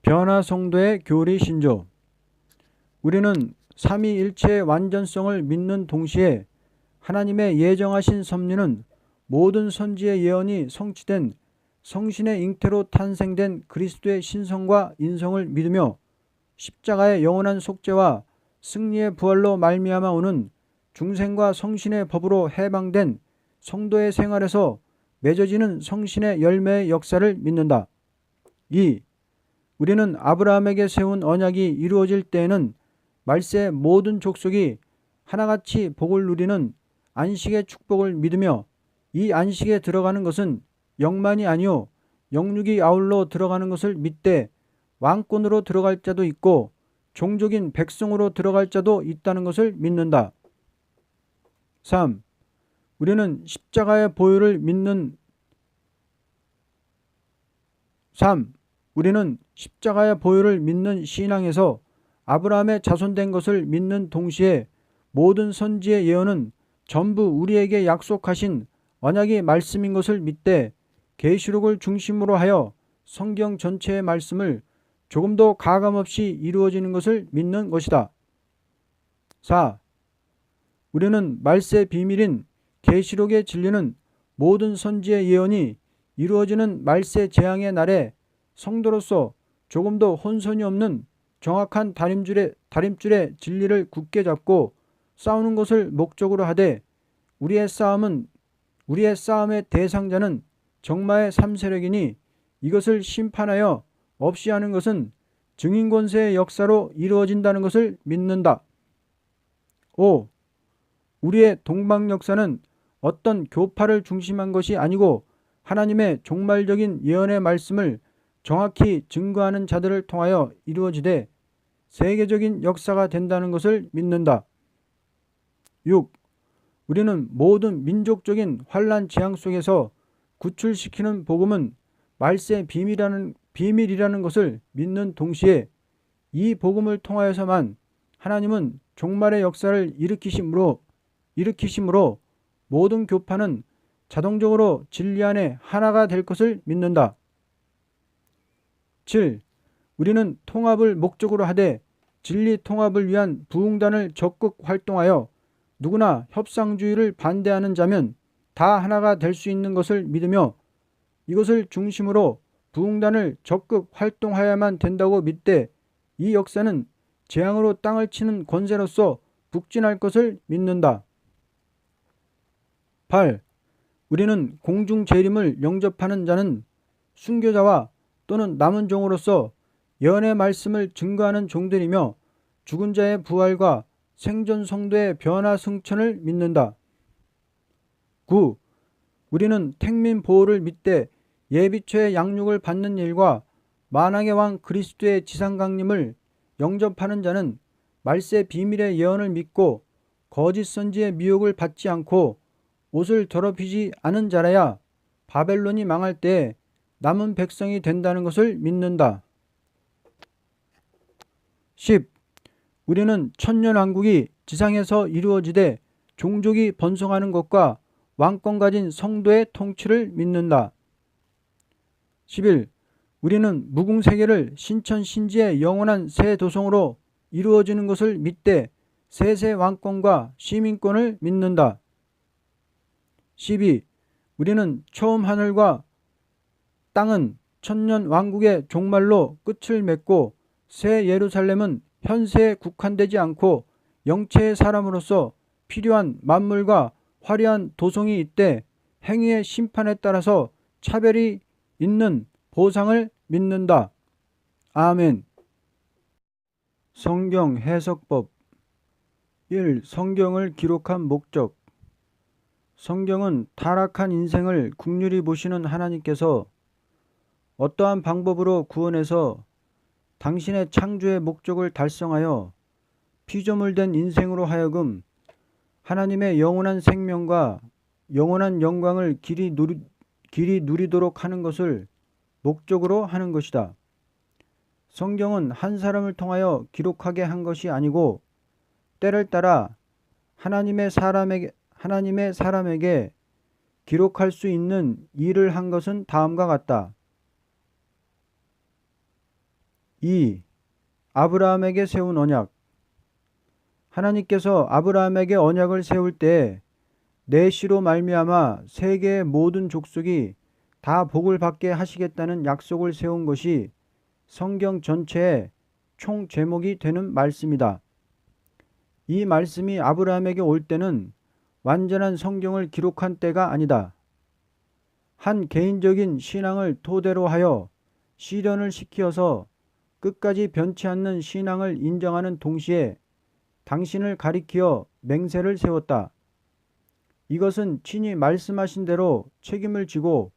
변화성도의 교리 신조. 우리는 삼위일체의 완전성을 믿는 동시에 하나님의 예정하신 섭리는 모든 선지의 예언이 성취된 성신의 잉태로 탄생된 그리스도의 신성과 인성을 믿으며 십자가의 영원한 속죄와 승리의 부활로 말미암아 오는 중생과 성신의 법으로 해방된 성도의 생활에서 맺어지는 성신의 열매의 역사를 믿는다. 2. 우리는 아브라함에게 세운 언약이 이루어질 때에는 말세의 모든 족속이 하나같이 복을 누리는 안식의 축복을 믿으며 이 안식에 들어가는 것은 영만이 아니요 영육이 아울러 들어가는 것을 믿되 왕권으로 들어갈 자도 있고 종족인 백성으로 들어갈 자도 있다는 것을 믿는다. 3. 우리는 십자가의 보혈을 믿는 신앙에서 아브라함의 자손된 것을 믿는 동시에 모든 선지의 예언은 전부 우리에게 약속하신 언약의 말씀인 것을 믿되 계시록을 중심으로 하여 성경 전체의 말씀을 조금도 가감없이 이루어지는 것을 믿는 것이다. 4. 우리는 말세 비밀인 계시록의 진리는 모든 선지의 예언이 이루어지는 말세 재앙의 날에 성도로서 조금도 혼선이 없는 정확한 다림줄의 진리를 굳게 잡고 싸우는 것을 목적으로 하되 우리의 싸움의 대상자는 정마의 3세력이니 이것을 심판하여 없이 하는 것은 증인권세의 역사로 이루어진다는 것을 믿는다. 5. 우리의 동방 역사는 어떤 교파를 중심한 것이 아니고 하나님의 종말적인 예언의 말씀을 정확히 증거하는 자들을 통하여 이루어지되 세계적인 역사가 된다는 것을 믿는다. 6. 우리는 모든 민족적인 환난 재앙 속에서 구출시키는 복음은 말세 비밀이라는 것을 믿는 동시에 이 복음을 통하여서만 하나님은 종말의 역사를 일으키심으로 모든 교파는 자동적으로 진리 안에 하나가 될 것을 믿는다. 7. 우리는 통합을 목적으로 하되 진리 통합을 위한 부흥단을 적극 활동하여 누구나 협상주의를 반대하는 자면 다 하나가 될 수 있는 것을 믿으며 이것을 중심으로 부흥단을 적극 활동하여야만 된다고 믿되 이 역사는 재앙으로 땅을 치는 권세로서 북진할 것을 믿는다. 8. 우리는 공중 재림을 영접하는 자는 순교자와 또는 남은 종으로서 예언의 말씀을 증거하는 종들이며 죽은 자의 부활과 생존 성도의 변화 승천을 믿는다. 9. 우리는 택민 보호를 믿되 예비초의 양육을 받는 일과 만왕의 왕 그리스도의 지상 강림을 영접하는 자는 말세 비밀의 예언을 믿고 거짓 선지의 미혹을 받지 않고 옷을 더럽히지 않은 자라야 바벨론이 망할 때에 남은 백성이 된다는 것을 믿는다. 10. 우리는 천년왕국이 지상에서 이루어지되 종족이 번성하는 것과 왕권 가진 성도의 통치를 믿는다. 11. 우리는 무궁세계를 신천신지의 영원한 새 도성으로 이루어지는 것을 믿되 세세 왕권과 시민권을 믿는다. 12. 우리는 처음 하늘과 땅은 천년 왕국의 종말로 끝을 맺고 새 예루살렘은 현세에 국한되지 않고 영체의 사람으로서 필요한 만물과 화려한 도성이 있되 행위의 심판에 따라서 차별이 있는 보상을 믿는다. 아멘. 성경 해석법 1. 성경을 기록한 목적. 성경은 타락한 인생을 긍휼히 보시는 하나님께서 어떠한 방법으로 구원해서 당신의 창조의 목적을 달성하여 피조물된 인생으로 하여금 하나님의 영원한 생명과 영원한 영광을 길이 누리도록 하는 것을 목적으로 하는 것이다. 성경은 한 사람을 통하여 기록하게 한 것이 아니고 때를 따라 하나님의 사람에게 기록할 수 있는 일을 한 것은 다음과 같다. 2. 아브라함에게 세운 언약. 하나님께서 아브라함에게 언약을 세울 때 내 씨로 말미암아 세계의 모든 족속이 다 복을 받게 하시겠다는 약속을 세운 것이 성경 전체의 총 제목이 되는 말씀이다. 이 말씀이 아브라함에게 올 때는 완전한 성경을 기록한 때가 아니다. 한 개인적인 신앙을 토대로 하여 실현을 시키어서 끝까지 변치 않는 신앙을 인정하는 동시에 당신을 가리키어 맹세를 세웠다. 이것은 친히 말씀하신 대로 책임을 지고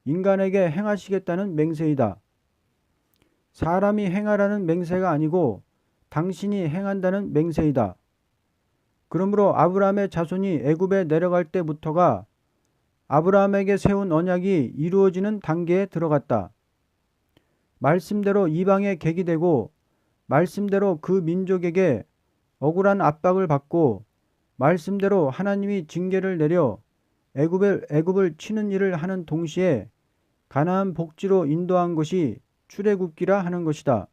인간에게 행하시겠다는 맹세이다. 사람이 행하라는 맹세가 아니고 당신이 행한다는 맹세이다. 그러므로 아브라함의 자손이 애굽에 내려갈 때부터가 아브라함에게 세운 언약이 이루어지는 단계에 들어갔다. 말씀대로 이방에 객이 되고 말씀대로 그 민족에게 억울한 압박을 받고 말씀대로 하나님이 징계를 내려 애굽을 치는 일을 하는 동시에 가나안 복지로 인도한 것이 출애굽기라 하는 것이다.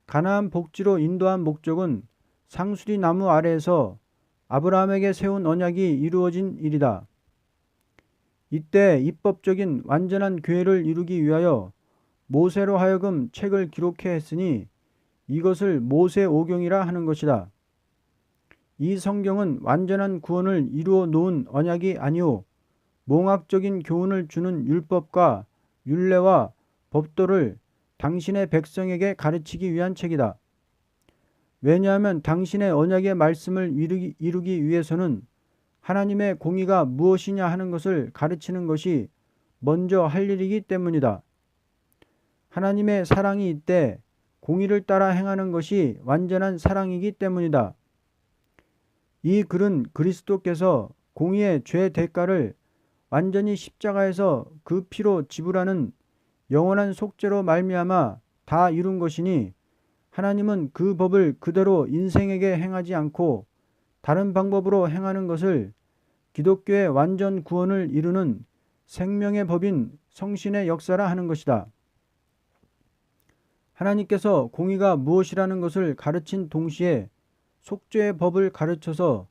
가나안 복지로 인도한 목적은 상수리 나무 아래에서 아브라함에게 세운 언약이 이루어진 일이다. 이때 입법적인 완전한 교회를 이루기 위하여 모세로 하여금 책을 기록해 했으니 이것을 모세오경이라 하는 것이다. 이 성경은 완전한 구원을 이루어 놓은 언약이 아니오 몽학적인 교훈을 주는 율법과 율례와 법도를 당신의 백성에게 가르치기 위한 책이다. 왜냐하면 당신의 언약의 말씀을 이루기 위해서는 하나님의 공의가 무엇이냐 하는 것을 가르치는 것이 먼저 할 일이기 때문이다. 하나님의 사랑이 있되 공의를 따라 행하는 것이 완전한 사랑이기 때문이다. 이 글은 그리스도께서 공의의 죄 대가를 완전히 십자가에서 그 피로 지불하는 영원한 속죄로 말미암아 다 이룬 것이니 하나님은 그 법을 그대로 인생에게 행하지 않고 다른 방법으로 행하는 것을 기독교의 완전 구원을 이루는 생명의 법인 성신의 역사라 하는 것이다. 하나님께서 공의가 무엇이라는 것을 가르친 동시에 속죄의 법을 가르쳐서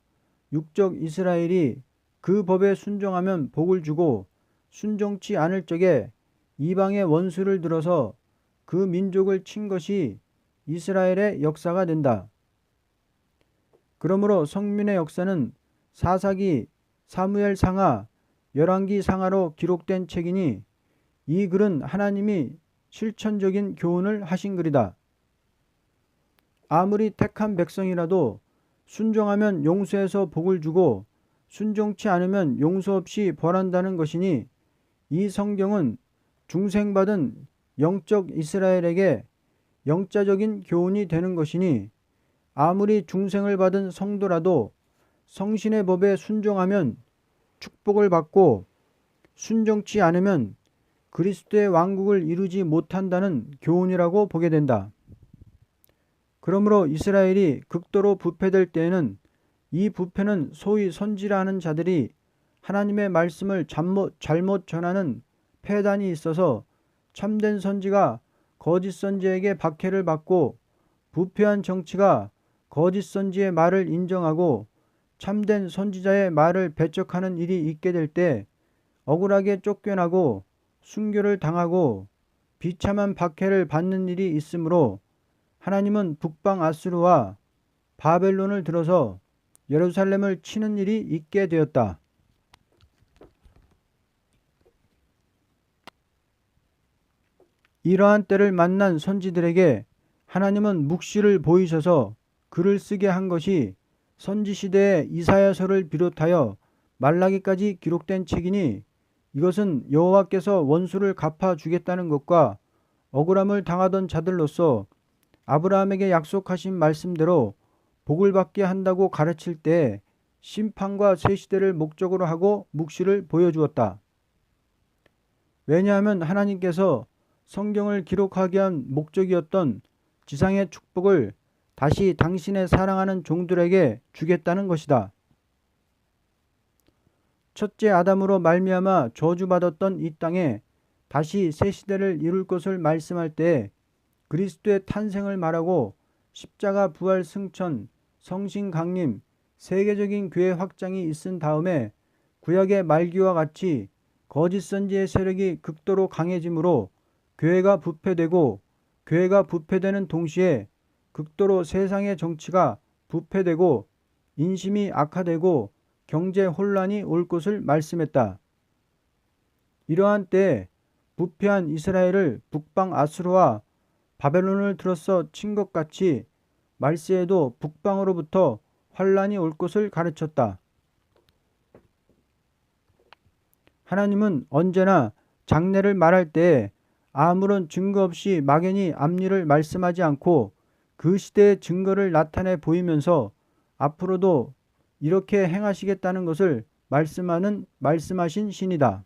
육적 이스라엘이 그 법에 순종하면 복을 주고 순종치 않을 적에 이방의 원수를 들어서 그 민족을 친 것이 이스라엘의 역사가 된다. 그러므로 성민의 역사는 사사기, 사무엘 상하, 열왕기 상하로 기록된 책이니 이 글은 하나님이 실천적인 교훈을 하신 글이다. 아무리 택한 백성이라도 순종하면 용서해서 복을 주고 순종치 않으면 용서 없이 벌한다는 것이니 이 성경은 중생받은 영적 이스라엘에게 영자적인 교훈이 되는 것이니 아무리 중생을 받은 성도라도 성신의 법에 순종하면 축복을 받고 순종치 않으면 그리스도의 왕국을 이루지 못한다는 교훈이라고 보게 된다. 그러므로 이스라엘이 극도로 부패될 때에는 이 부패는 소위 선지라 하는 자들이 하나님의 말씀을 잘못 전하는 폐단이 있어서 참된 선지가 거짓 선지에게 박해를 받고 부패한 정치가 거짓 선지의 말을 인정하고 참된 선지자의 말을 배척하는 일이 있게 될 때 억울하게 쫓겨나고 순교를 당하고 비참한 박해를 받는 일이 있으므로 하나님은 북방 아수르와 바벨론을 들어서 예루살렘을 치는 일이 있게 되었다. 이러한 때를 만난 선지들에게 하나님은 묵시를 보이셔서 글을 쓰게 한 것이 선지시대의 이사야서를 비롯하여 말라기까지 기록된 책이니 이것은 여호와께서 원수를 갚아주겠다는 것과 억울함을 당하던 자들로서 아브라함에게 약속하신 말씀대로 복을 받게 한다고 가르칠 때 심판과 새 시대를 목적으로 하고 묵시를 보여주었다. 왜냐하면 하나님께서 성경을 기록하게 한 목적이었던 지상의 축복을 다시 당신의 사랑하는 종들에게 주겠다는 것이다. 첫째 아담으로 말미암아 저주받았던 이 땅에 다시 새 시대를 이룰 것을 말씀할 때 그리스도의 탄생을 말하고 십자가 부활 승천, 성신 강림, 세계적인 교회 확장이 있은 다음에 구약의 말기와 같이 거짓 선지의 세력이 극도로 강해지므로 교회가 부패되고, 교회가 부패되는 동시에 극도로 세상의 정치가 부패되고 인심이 악화되고 경제 혼란이 올 것을 말씀했다. 이러한 때에 부패한 이스라엘을 북방 아수르와 바벨론을 들어서 친 것 같이 말세에도 북방으로부터 환란이 올 것을 가르쳤다. 하나님은 언제나 장래를 말할 때에 아무런 증거 없이 막연히 앞일을 말씀하지 않고 그 시대의 증거를 나타내 보이면서 앞으로도 이렇게 행하시겠다는 것을 말씀하신 신이다.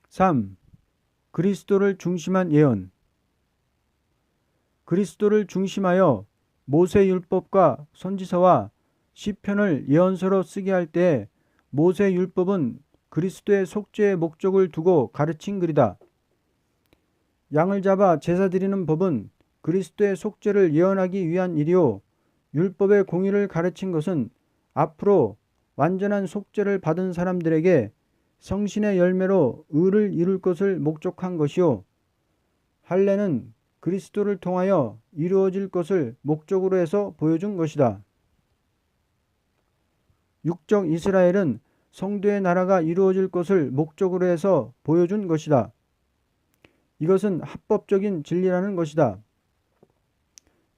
3. 그리스도를 중심한 예언. 그리스도를 중심하여 모세율법과 선지서와 시편을 예언서로 쓰게 할 때 모세율법은 그리스도의 속죄의 목적을 두고 가르친 글이다. 양을 잡아 제사 드리는 법은 그리스도의 속죄를 예언하기 위한 일이요, 율법의 공의를 가르친 것은 앞으로 완전한 속죄를 받은 사람들에게 성신의 열매로 의를 이룰 것을 목적한 것이요, 할례는 그리스도를 통하여 이루어질 것을 목적으로 해서 보여준 것이다. 육적 이스라엘은 성도의 나라가 이루어질 것을 목적으로 해서 보여준 것이다. 이것은 합법적인 진리라는 것이다.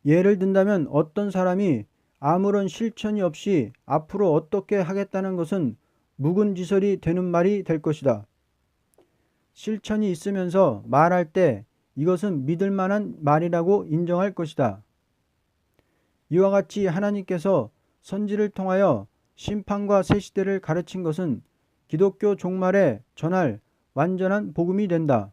예를 든다면 어떤 사람이 아무런 실천이 없이 앞으로 어떻게 하겠다는 것은 묵은지설이 되는 말이 될 것이다. 실천이 있으면서 말할 때 이것은 믿을 만한 말이라고 인정할 것이다. 이와 같이 하나님께서 선지를 통하여 심판과 새 시대를 가르친 것은 기독교 종말에 전할 완전한 복음이 된다.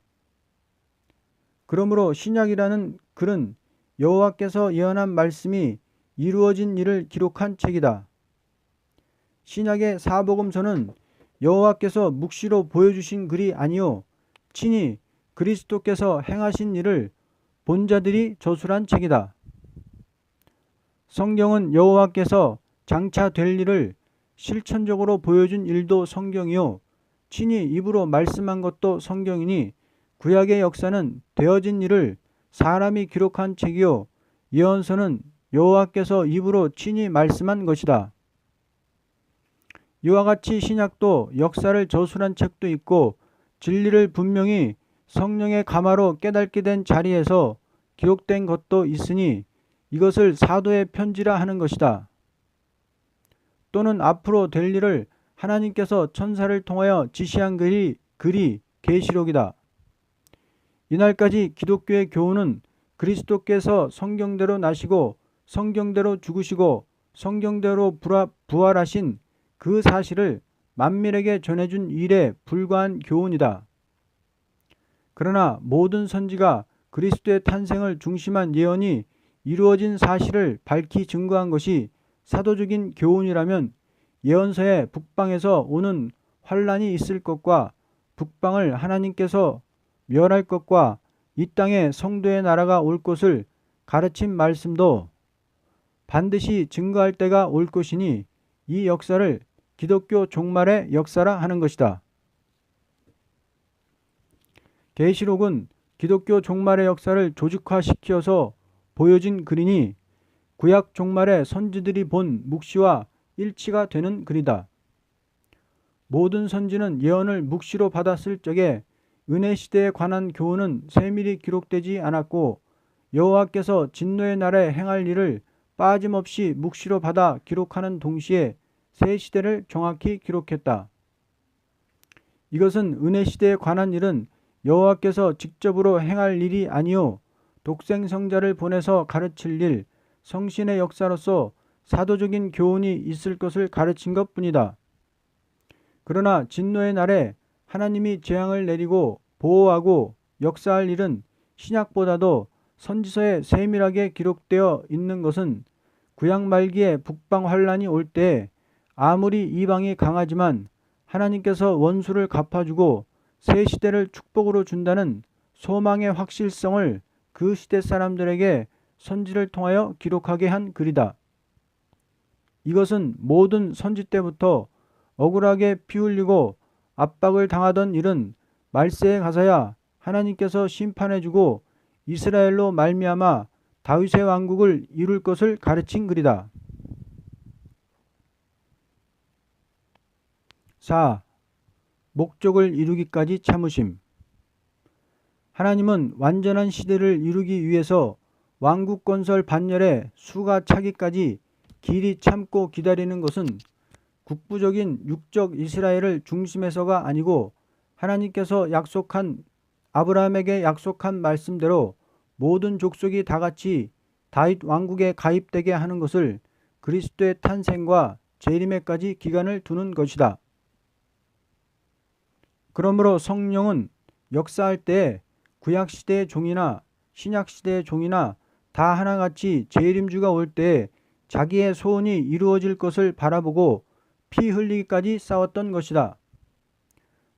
그러므로 신약이라는 글은 여호와께서 예언한 말씀이 이루어진 일을 기록한 책이다. 신약의 사복음서는 여호와께서 묵시로 보여주신 글이 아니요 친히 그리스도께서 행하신 일을 본 자들이 저술한 책이다. 성경은 여호와께서 장차 될 일을 실천적으로 보여준 일도 성경이요 친히 입으로 말씀한 것도 성경이니 구약의 역사는 되어진 일을 사람이 기록한 책이요 예언서는 여호와께서 입으로 친히 말씀한 것이다. 이와 같이 신약도 역사를 저술한 책도 있고 진리를 분명히 성령의 감화로 깨닫게 된 자리에서 기록된 것도 있으니 이것을 사도의 편지라 하는 것이다. 또는 앞으로 될 일을 하나님께서 천사를 통하여 지시한 글이 계시록이다. 이날까지 기독교의 교훈은 그리스도께서 성경대로 나시고 성경대로 죽으시고 성경대로 부활하신 그 사실을 만민에게 전해준 일에 불과한 교훈이다. 그러나 모든 선지가 그리스도의 탄생을 중심한 예언이 이루어진 사실을 밝히 증거한 것이 사도적인 교훈이라면 예언서에 북방에서 오는 환란이 있을 것과 북방을 하나님께서 멸할 것과 이 땅에 성도의 나라가 올 것을 가르친 말씀도 반드시 증거할 때가 올 것이니 이 역사를 기독교 종말의 역사라 하는 것이다. 계시록은 기독교 종말의 역사를 조직화시켜서 보여진 글이니 구약 종말의 선지들이 본 묵시와 일치가 되는 글이다. 모든 선지는 예언을 묵시로 받았을 적에 은혜 시대에 관한 교훈은 세밀히 기록되지 않았고 여호와께서 진노의 날에 행할 일을 빠짐없이 묵시로 받아 기록하는 동시에 새 시대를 정확히 기록했다. 이것은 은혜 시대에 관한 일은 여호와께서 직접으로 행할 일이 아니요 독생 성자를 보내서 가르칠 일, 성신의 역사로서 사도적인 교훈이 있을 것을 가르친 것뿐이다. 그러나 진노의 날에 하나님이 재앙을 내리고 보호하고 역사할 일은 신약보다도 선지서에 세밀하게 기록되어 있는 것은 구약 말기에 북방 환란이 올 때 아무리 이방이 강하지만 하나님께서 원수를 갚아주고 새 시대를 축복으로 준다는 소망의 확실성을 그 시대 사람들에게 선지를 통하여 기록하게 한 글이다. 이것은 모든 선지 때부터 억울하게 피 흘리고 압박을 당하던 일은 말세에 가서야 하나님께서 심판해주고 이스라엘로 말미암아 다윗의 왕국을 이룰 것을 가르친 글이다. 4. 목적을 이루기까지 참으심. 하나님은 완전한 시대를 이루기 위해서 왕국 건설 반열에 수가 차기까지 길이 참고 기다리는 것은 국부적인 육적 이스라엘을 중심에서가 아니고 하나님께서 아브라함에게 약속한 말씀대로 모든 족속이 다 같이 다윗 왕국에 가입되게 하는 것을 그리스도의 탄생과 재림에까지 기간을 두는 것이다. 그러므로 성령은 역사할 때에 구약시대의 종이나 신약시대의 종이나 다 하나같이 재림주가 올 때에 자기의 소원이 이루어질 것을 바라보고 피 흘리기까지 싸웠던 것이다.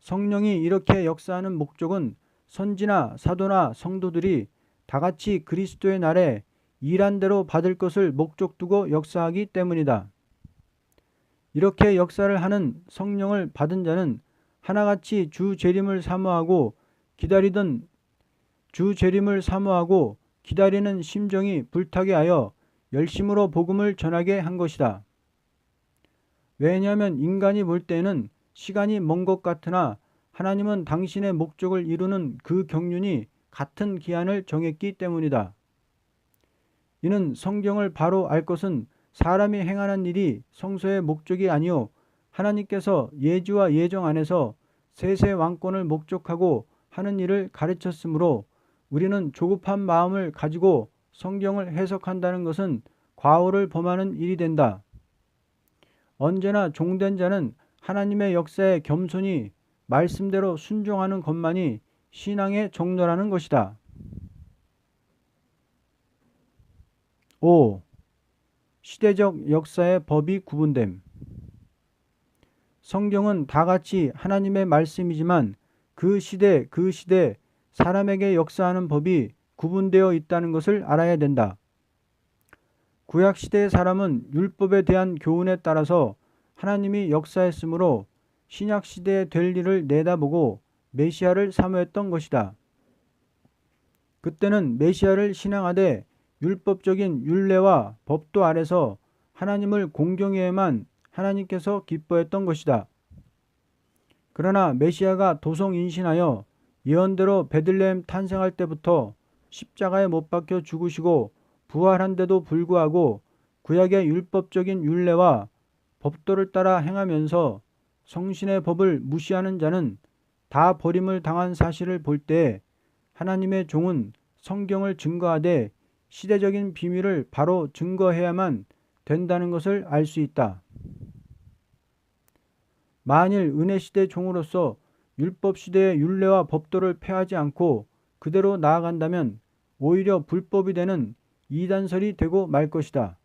성령이 이렇게 역사하는 목적은 선지나 사도나 성도들이 다같이 그리스도의 날에 일한 대로 받을 것을 목적 두고 역사하기 때문이다. 이렇게 역사를 하는 성령을 받은 자는 하나같이 주 재림을 사모하고 기다리는 심정이 불타게 하여 열심으로 복음을 전하게 한 것이다. 왜냐하면 인간이 볼 때는 시간이 먼 것 같으나 하나님은 당신의 목적을 이루는 그 경륜이 같은 기한을 정했기 때문이다. 이는 성경을 바로 알 것은 사람이 행하는 일이 성소의 목적이 아니요 하나님께서 예지와 예정 안에서 세세 왕권을 목적하고 하는 일을 가르쳤으므로 우리는 조급한 마음을 가지고 성경을 해석한다는 것은 과오를 범하는 일이 된다. 언제나 종된 자는 하나님의 역사에 겸손히 말씀대로 순종하는 것만이 신앙의 정도라는 것이다. 5. 시대적 역사의 법이 구분됨. 성경은 다같이 하나님의 말씀이지만 그 시대 사람에게 역사하는 법이 구분되어 있다는 것을 알아야 된다. 구약시대의 사람은 율법에 대한 교훈에 따라서 하나님이 역사했으므로 신약시대에 될 일을 내다보고 메시아를 사모했던 것이다. 그때는 메시아를 신앙하되 율법적인 율례와 법도 아래서 하나님을 공경해야만 하나님께서 기뻐했던 것이다. 그러나 메시아가 도성인신하여 예언대로 베들레헴 탄생할 때부터 십자가에 못 박혀 죽으시고 부활한데도 불구하고 구약의 율법적인 율례와 법도를 따라 행하면서 성신의 법을 무시하는 자는 다 버림을 당한 사실을 볼 때 하나님의 종은 성경을 증거하되 시대적인 비밀을 바로 증거해야만 된다는 것을 알 수 있다. 만일 은혜시대 종으로서 율법시대의 율례와 법도를 폐하지 않고 그대로 나아간다면 오히려 불법이 되는 이단설이 되고 말 것이다.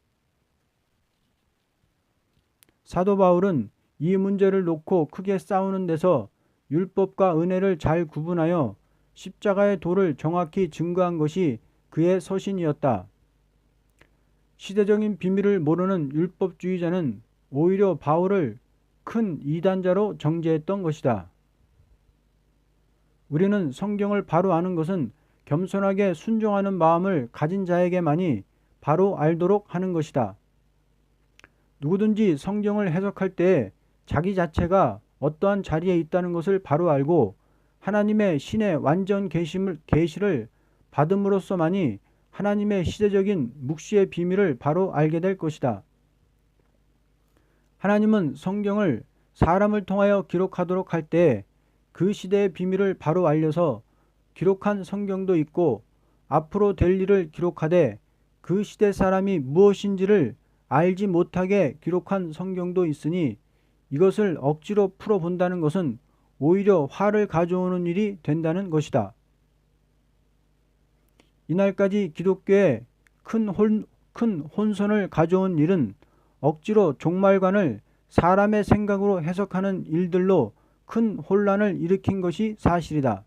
사도 바울은 이 문제를 놓고 크게 싸우는 데서 율법과 은혜를 잘 구분하여 십자가의 도를 정확히 증거한 것이 그의 서신이었다. 시대적인 비밀을 모르는 율법주의자는 오히려 바울을 큰 이단자로 정죄했던 것이다. 우리는 성경을 바로 아는 것은 겸손하게 순종하는 마음을 가진 자에게만이 바로 알도록 하는 것이다. 누구든지 성경을 해석할 때 자기 자체가 어떠한 자리에 있다는 것을 바로 알고 하나님의 신의 완전 계시를 받음으로써만이 하나님의 시대적인 묵시의 비밀을 바로 알게 될 것이다. 하나님은 성경을 사람을 통하여 기록하도록 할 때 그 시대의 비밀을 바로 알려서 기록한 성경도 있고 앞으로 될 일을 기록하되 그 시대 사람이 무엇인지를 알지 못하게 기록한 성경도 있으니 이것을 억지로 풀어본다는 것은 오히려 화를 가져오는 일이 된다는 것이다. 이날까지 기독교에 큰 혼선을 가져온 일은 억지로 종말관을 사람의 생각으로 해석하는 일들로 큰 혼란을 일으킨 것이 사실이다.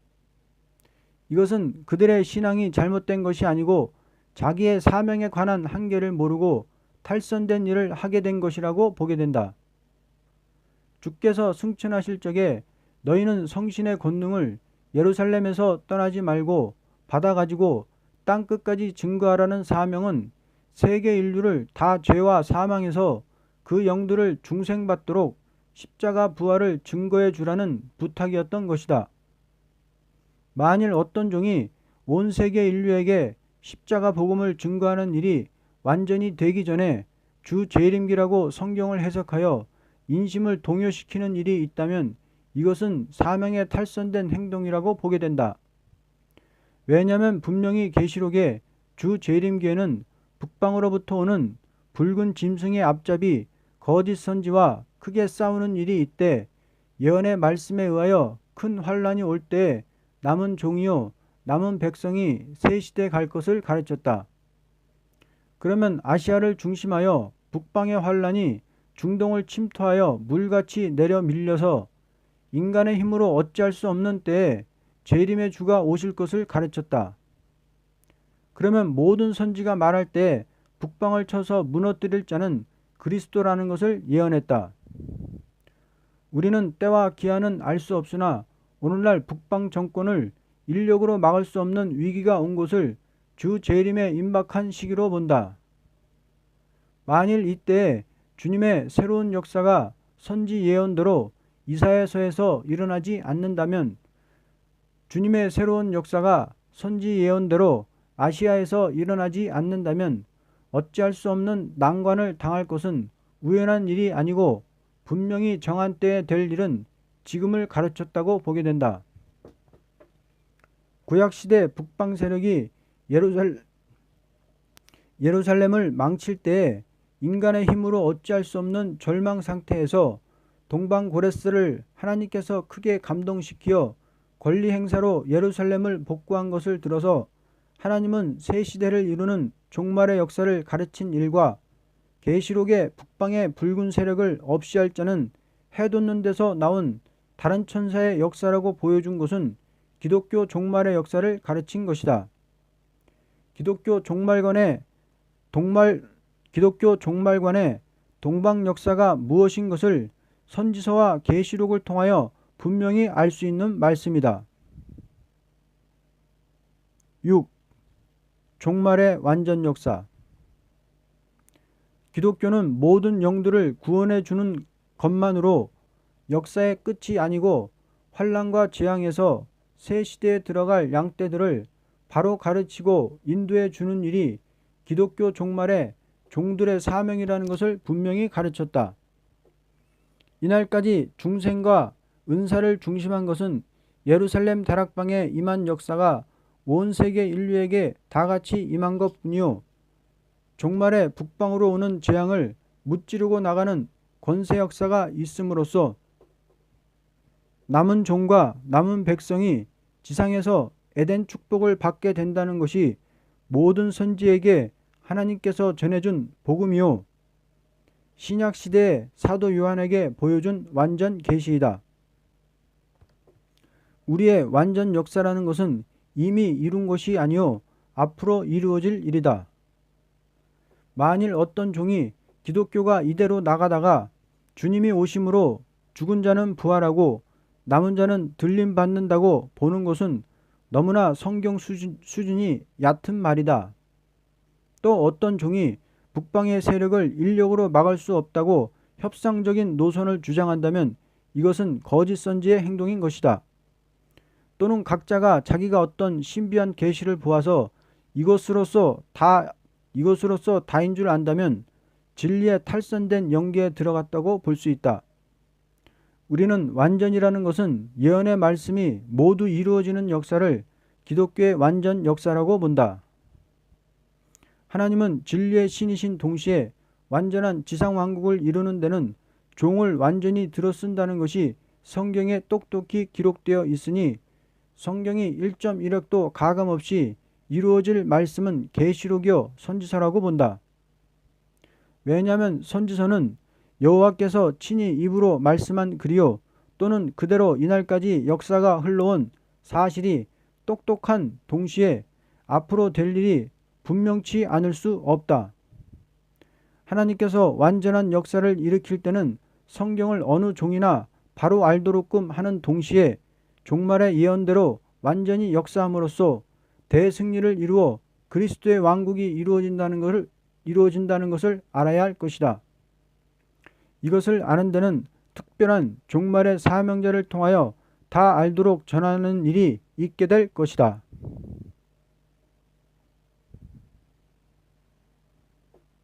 이것은 그들의 신앙이 잘못된 것이 아니고 자기의 사명에 관한 한계를 모르고 탈선된 일을 하게 된 것이라고 보게 된다. 주께서 승천하실 적에 너희는 성신의 권능을 예루살렘에서 떠나지 말고 받아가지고 땅 끝까지 증거하라는 사명은 세계 인류를 다 죄와 사망에서 그 영들을 중생받도록 십자가 부활을 증거해 주라는 부탁이었던 것이다. 만일 어떤 종이 온 세계 인류에게 십자가 복음을 증거하는 일이 완전히 되기 전에 주 재림기라고 성경을 해석하여 인심을 동요시키는 일이 있다면 이것은 사명에 탈선된 행동이라고 보게 된다. 왜냐하면 분명히 계시록에 주 재림기에는 북방으로부터 오는 붉은 짐승의 앞잡이 거짓 선지와 크게 싸우는 일이 있되 예언의 말씀에 의하여 큰 환란이 올 때에 남은 종이요 남은 백성이 새 시대에 갈 것을 가르쳤다. 그러면 아시아를 중심하여 북방의 환란이 중동을 침투하여 물같이 내려 밀려서 인간의 힘으로 어찌할 수 없는 때에 재림의 주가 오실 것을 가르쳤다. 그러면 모든 선지가 말할 때 북방을 쳐서 무너뜨릴 자는 그리스도라는 것을 예언했다. 우리는 때와 기한은 알 수 없으나 오늘날 북방 정권을 인력으로 막을 수 없는 위기가 온 것을 주 재림에 임박한 시기로 본다. 만일 이때에 주님의 새로운 역사가 선지 예언대로 이사야서에서 일어나지 않는다면 주님의 새로운 역사가 선지 예언대로 아시아에서 일어나지 않는다면 어찌할 수 없는 난관을 당할 것은 우연한 일이 아니고 분명히 정한 때에 될 일은 지금을 가르쳤다고 보게 된다. 구약시대 북방 세력이 예루살렘을 망칠 때에 인간의 힘으로 어찌할 수 없는 절망 상태에서 동방 고레스를 하나님께서 크게 감동시키어 권리 행사로 예루살렘을 복구한 것을 들어서 하나님은 새 시대를 이루는 종말의 역사를 가르친 일과 계시록의 북방의 붉은 세력을 없이할 자는 해 돋는 데서 나온 다른 천사의 역사라고 보여준 것은 기독교 종말의 역사를 가르친 것이다. 기독교 종말관의 동방 역사가 무엇인 것을 선지서와 계시록을 통하여 분명히 알 수 있는 말씀이다. 6. 종말의 완전 역사. 기독교는 모든 영들을 구원해 주는 것만으로 역사의 끝이 아니고 환난과 재앙에서 새 시대에 들어갈 양떼들을 바로 가르치고 인도해 주는 일이 기독교 종말의 종들의 사명이라는 것을 분명히 가르쳤다. 이날까지 중생과 은사를 중심한 것은 예루살렘 다락방에 임한 역사가 온 세계 인류에게 다같이 임한 것뿐이요 종말에 북방으로 오는 재앙을 무찌르고 나가는 권세 역사가 있음으로써 남은 종과 남은 백성이 지상에서 에덴 축복을 받게 된다는 것이 모든 선지에게 하나님께서 전해준 복음이요 신약시대의 사도 요한에게 보여준 완전 계시이다. 우리의 완전 역사라는 것은 이미 이룬 것이 아니요 앞으로 이루어질 일이다. 만일 어떤 종이 기독교가 이대로 나가다가 주님이 오심으로 죽은 자는 부활하고 남은 자는 들림 받는다고 보는 것은 너무나 성경 수준이 얕은 말이다. 또 어떤 종이 북방의 세력을 인력으로 막을 수 없다고 협상적인 노선을 주장한다면 이것은 거짓 선지의 행동인 것이다. 또는 각자가 자기가 어떤 신비한 계시를 보아서 이것으로서 다인 줄 안다면 진리에 탈선된 영계에 들어갔다고 볼 수 있다. 우리는 완전이라는 것은 예언의 말씀이 모두 이루어지는 역사를 기독교의 완전 역사라고 본다. 하나님은 진리의 신이신 동시에 완전한 지상왕국을 이루는 데는 종을 완전히 들어쓴다는 것이 성경에 똑똑히 기록되어 있으니 성경이 1.1획도 가감없이 이루어질 말씀은 계시록이요 선지서라고 본다. 왜냐하면 선지서는 여호와께서 친히 입으로 말씀한 글이요 또는 그대로 이날까지 역사가 흘러온 사실이 똑똑한 동시에 앞으로 될 일이 분명치 않을 수 없다. 하나님께서 완전한 역사를 일으킬 때는 성경을 어느 종이나 바로 알도록끔 하는 동시에 종말의 예언대로 완전히 역사함으로써 대승리를 이루어 그리스도의 왕국이 이루어진다는 것을 알아야 할 것이다. 이것을 아는 데는 특별한 종말의 사명자를 통하여 다 알도록 전하는 일이 있게 될 것이다.